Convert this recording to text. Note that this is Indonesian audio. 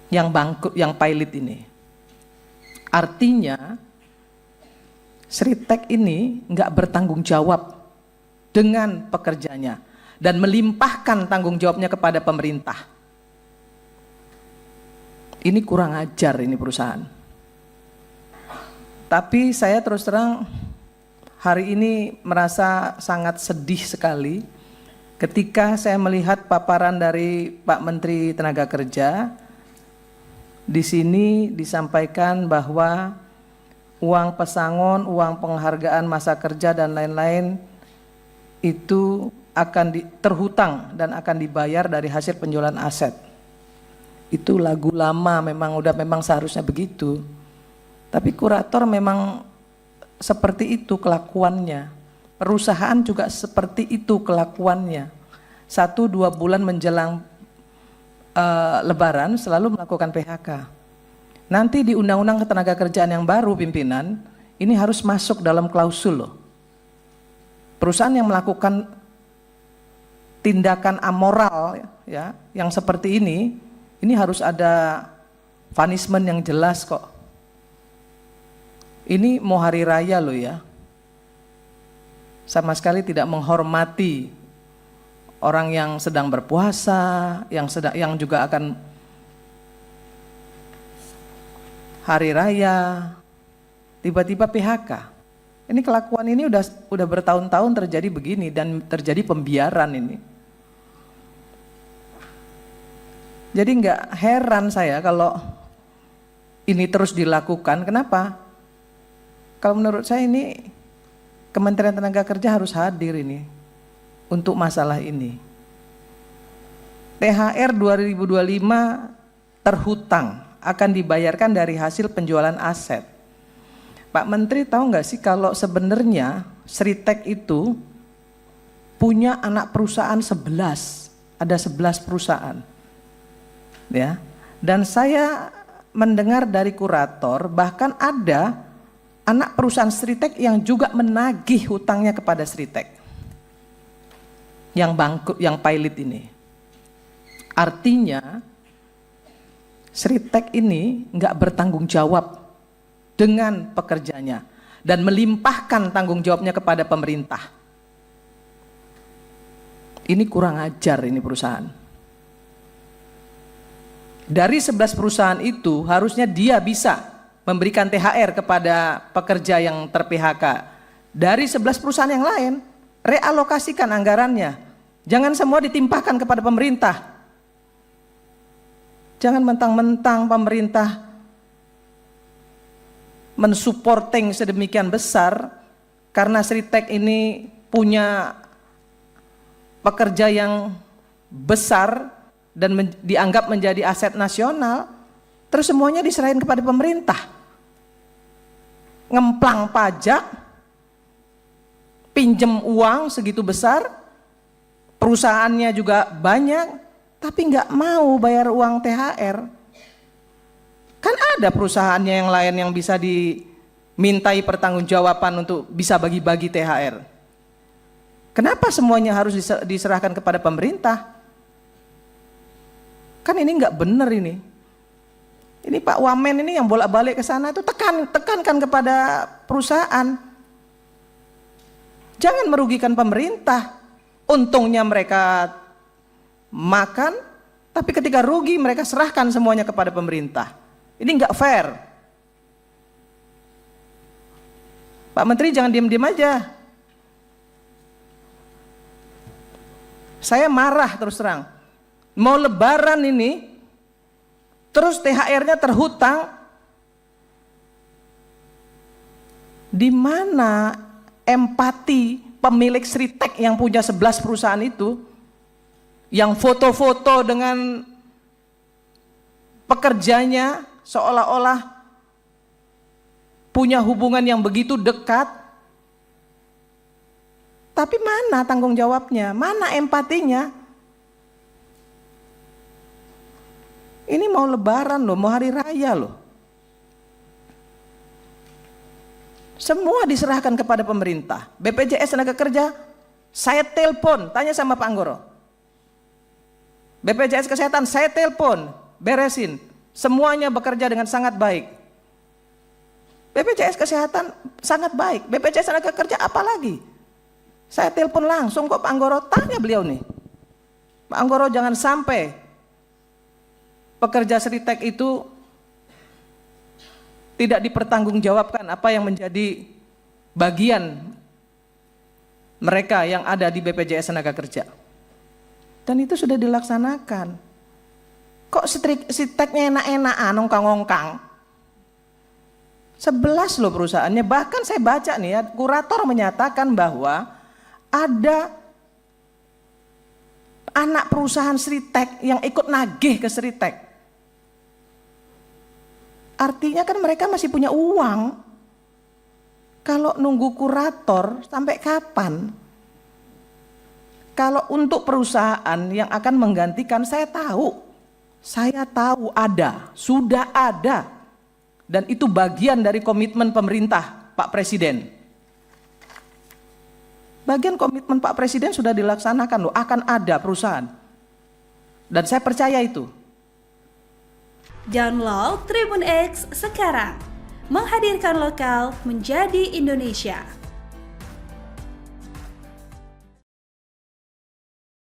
yang bangkrut, yang pilot ini. Artinya Sritek ini nggak bertanggung jawab dengan pekerjanya dan melimpahkan tanggung jawabnya kepada pemerintah. Ini kurang ajar ini perusahaan. Tapi saya terus terang hari ini merasa sangat sedih sekali ketika saya melihat paparan dari Pak Menteri Tenaga Kerja. Di sini disampaikan bahwa uang pesangon, uang penghargaan masa kerja dan lain-lain itu akan terhutang dan akan dibayar dari hasil penjualan aset. Itu lagu lama, memang seharusnya begitu. Tapi kurator memang seperti itu kelakuannya. Perusahaan juga seperti itu kelakuannya. 1-2 bulan menjelang Lebaran selalu melakukan PHK. Nanti di Undang-Undang Ketenagakerjaan yang baru pimpinan, ini harus masuk dalam klausul loh. Perusahaan yang melakukan tindakan amoral ya, yang seperti ini harus ada punishment yang jelas kok. Ini mau hari raya loh ya. Sama sekali tidak menghormati orang yang sedang berpuasa, yang juga akan hari raya, tiba-tiba PHK. Ini kelakuan ini udah bertahun-tahun terjadi begini dan terjadi pembiaran ini. Jadi nggak heran saya kalau ini terus dilakukan. Kenapa? Kalau menurut saya ini Kementerian Tenaga Kerja harus hadir ini untuk masalah ini. THR 2025 terhutang akan dibayarkan dari hasil penjualan aset. Pak Menteri tahu nggak sih kalau sebenarnya Sritek itu punya anak perusahaan 11, ada 11 perusahaan. Ya. Dan saya mendengar dari kurator bahkan ada anak perusahaan Sritek yang juga menagih hutangnya kepada Sritek. Yang bangkrut, yang pilot ini. Artinya Sritek ini nggak bertanggung jawab dengan pekerjanya dan melimpahkan tanggung jawabnya kepada pemerintah. Ini kurang ajar ini perusahaan. Dari 11 perusahaan itu harusnya dia bisa memberikan THR kepada pekerja yang ter-PHK. Dari 11 perusahaan yang lain, realokasikan anggarannya. Jangan semua ditimpahkan kepada pemerintah. Jangan mentang-mentang pemerintah mensupporting sedemikian besar karena Sritek ini punya pekerja yang besar dan dianggap menjadi aset nasional, terus semuanya diserahin kepada pemerintah. Ngemplang pajak, pinjem uang segitu besar, perusahaannya juga banyak, tapi nggak mau bayar uang THR. Kan ada perusahaannya yang lain yang bisa dimintai pertanggungjawaban untuk bisa bagi-bagi THR. Kenapa semuanya harus diserahkan kepada pemerintah? Kan ini nggak benar ini. Ini Pak Wamen ini yang bolak-balik ke sana itu tekankan kepada perusahaan. Jangan merugikan pemerintah. Untungnya mereka makan, tapi ketika rugi mereka serahkan semuanya kepada pemerintah. Ini nggak fair. Pak Menteri jangan diam-diam aja. Saya marah terus terang. Mau Lebaran ini, terus THR-nya terhutang. Di mana empati pemilik Sritek yang punya 11 perusahaan itu, yang foto-foto dengan pekerjanya seolah-olah punya hubungan yang begitu dekat, tapi mana tanggung jawabnya, mana empatinya? Ini mau Lebaran loh, mau hari raya loh. Semua diserahkan kepada pemerintah. BPJS Tenaga Kerja, saya telepon, tanya sama Pak Anggoro. BPJS Kesehatan, saya telepon, beresin. Semuanya bekerja dengan sangat baik. BPJS Kesehatan sangat baik, BPJS Tenaga Kerja apalagi. Saya telepon langsung kok Pak Anggoro, tanya beliau nih. Pak Anggoro, jangan sampai pekerja Sritek itu tidak dipertanggungjawabkan apa yang menjadi bagian mereka yang ada di BPJS Tenaga Kerja. Dan itu sudah dilaksanakan. Kok Sriteknya enak-enakan, ongkang-ongkang? 11 loh perusahaannya, bahkan saya baca nih ya, kurator menyatakan bahwa ada anak perusahaan Sritek yang ikut nagih ke Sritek. Artinya kan mereka masih punya uang. Kalau nunggu kurator sampai kapan? Kalau untuk perusahaan yang akan menggantikan, saya tahu ada, sudah ada. Dan itu bagian dari komitmen pemerintah Pak Presiden. Bagian komitmen Pak Presiden sudah dilaksanakan loh, akan ada perusahaan. Dan saya percaya itu. Download Tribun X sekarang, menghadirkan lokal menjadi Indonesia.